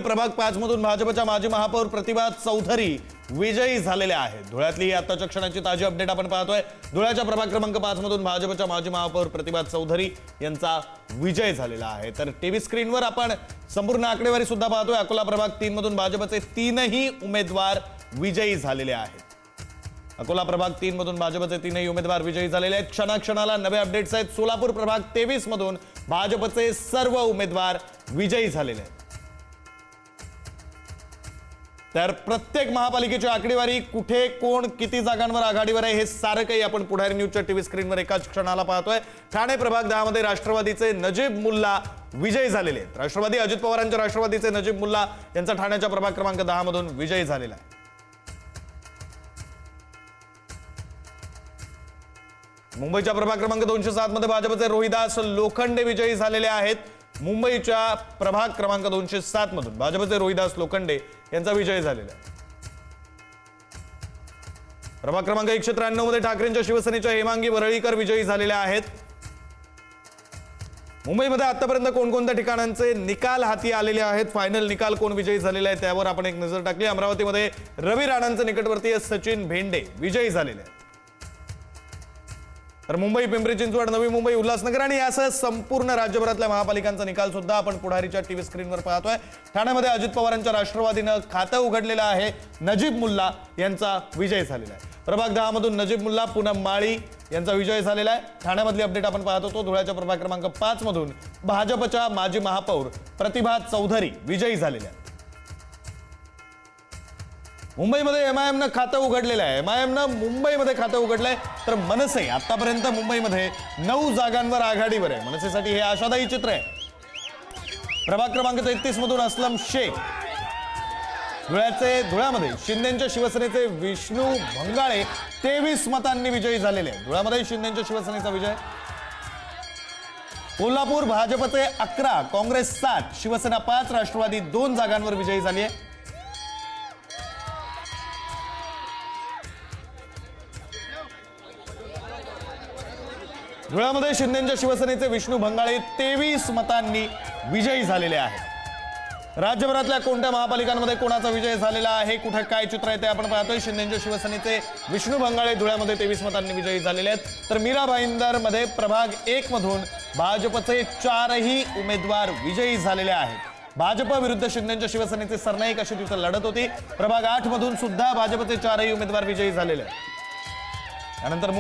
प्रभाग 5 मधून भाजपच्या माजी महापौर प्रतिभा चौधरी विजयी झालेल्या आहेत। धुळ्यातली आताच्या क्षणाची ताजी अपडेट आपण पाहतोय। धुळ्याच्या प्रभाग क्रमांक 5 मधून भाजपच्या माजी महापौर प्रतिभा चौधरी यांचा विजय झालेला आहे। तर टीव्ही स्क्रीनवर आपण संपूर्ण आकडेवारी सुद्धा पाहतोय। अकोला प्रभाग 3 मधून भाजपचे 3ही उमेदवार विजयी झालेले आहेत। अकोला प्रभाग 3 मधून भाजपचे 3ही उमेदवार विजयी झालेले आहेत। क्षणाक्षणाला नवे अपडेट्स आहेत। सोलापूर प्रभाग 23 मधून भाजपचे सर्व उमेदवार विजयी झालेले आहेत। तर प्रत्येक महापालिकेची आकडेवारी कुठे कोण किती जागांवर आघाडीवर आहे हे सारं काही आपण पुढारी न्यूजच्या टीव्ही स्क्रीनवर एकाच क्षणाला पाहतोय। ठाणे प्रभाग 10 मध्ये राष्ट्रवादीचे नजीब मुल्ला विजयी झालेले आहेत। राष्ट्रवादी अजित पवारांच्या राष्ट्रवादीचे नजीब मुल्ला यांचा ठाण्याच्या प्रभाग क्रमांक 10 मधून विजयी झालेला आहे। मुंबईच्या प्रभाग क्रमांक 207 मध्ये भाजपचे रोहिदास लोखंडे विजयी झालेले आहेत। मुंबईच्या प्रभाग क्रमांक 207 मधून भाजपचे रोहिदास लोखंडे यांचा विजय झालेला आहे। प्रभाग क्रमांक 193 मध्ये ठाकरेंच्या शिवसेनेच्या हेमांगी वरळीकर विजयी झालेल्या आहेत। मुंबईमध्ये आतापर्यंत कोणकोणत्या ठिकाणांचे निकाल हाती आलेले आहेत, फायनल निकाल कोण विजयी झालेले आहेत त्यावर आपण एक नजर टाकली। अमरावतीमध्ये रवी राणांचे निकटवर्तीय सचिन भेंडे विजयी झालेले आहेत। तर मुंबई, पिंपरी चिंचवड, नवी मुंबई, उल्हासनगर आणि यासह संपूर्ण राज्यभरातल्या महापालिकांचा निकाल सुद्धा आपण पुढारीच्या टीव्ही स्क्रीनवर पाहतोय। ठाण्यामध्ये अजित पवारांच्या राष्ट्रवादीनं खातं उघडलेलं आहे। नजीब मुल्ला यांचा विजय झालेला आहे। प्रभाग 10 मधून नजीब मुल्ला, पूनम माळी यांचा विजय झालेला आहे। ठाण्यामधली अपडेट आपण पाहत होतो। धुळ्याच्या प्रभाग क्रमांक 5 मधून भाजपच्या माजी महापौर प्रतिभा चौधरी विजयी झालेल्या आहेत। मुंबईमध्ये एमआयएमनं खातं उघडलेलं आहे। एमआयएमनं मुंबईमध्ये खातं उघडलंय। तर मनसे आतापर्यंत मुंबईमध्ये 9 जागांवर आघाडीवर आहे। मनसेसाठी हे आशादायी चित्र आहे। प्रभाग क्रमांक 33 मधून असलम शेख धुळ्यामध्ये शिंदेच्या शिवसेनेचे विष्णू भंगाळे 23 मतांनी विजयी झालेले आहेत। धुळ्यामध्ये शिंदेच्या शिवसेनेचा विजय। कोल्हापूर भाजपचे 11, काँग्रेस 7, शिवसेना 5, राष्ट्रवादी 2 जागांवर विजयी झाली आहे। धुळ्यामध्ये शिंदेच्या शिवसेनेचे विष्णू भंगाळे 23 मतांनी विजयी झालेले आहेत। राज्यभरातल्या कोणत्या महापालिकांमध्ये कोणाचा विजय झालेला आहे, कुठे काय चित्र आहे ते आपण पाहतोय। शिंदेच्या शिवसेनेचे विष्णू भंगाळे धुळ्यामध्ये 23 मतांनी विजयी झालेले आहेत। तर मीरा भाईंदरमध्ये प्रभाग 1 मधून भाजपचे 4ही उमेदवार विजयी झालेले आहेत। भाजप विरुद्ध शिंदेच्या शिवसेनेचे सरनाईक अशी तिथे लढत होती। प्रभाग 8 मधून सुद्धा भाजपचे 4ही उमेदवार विजयी झालेले आहेत। त्यानंतर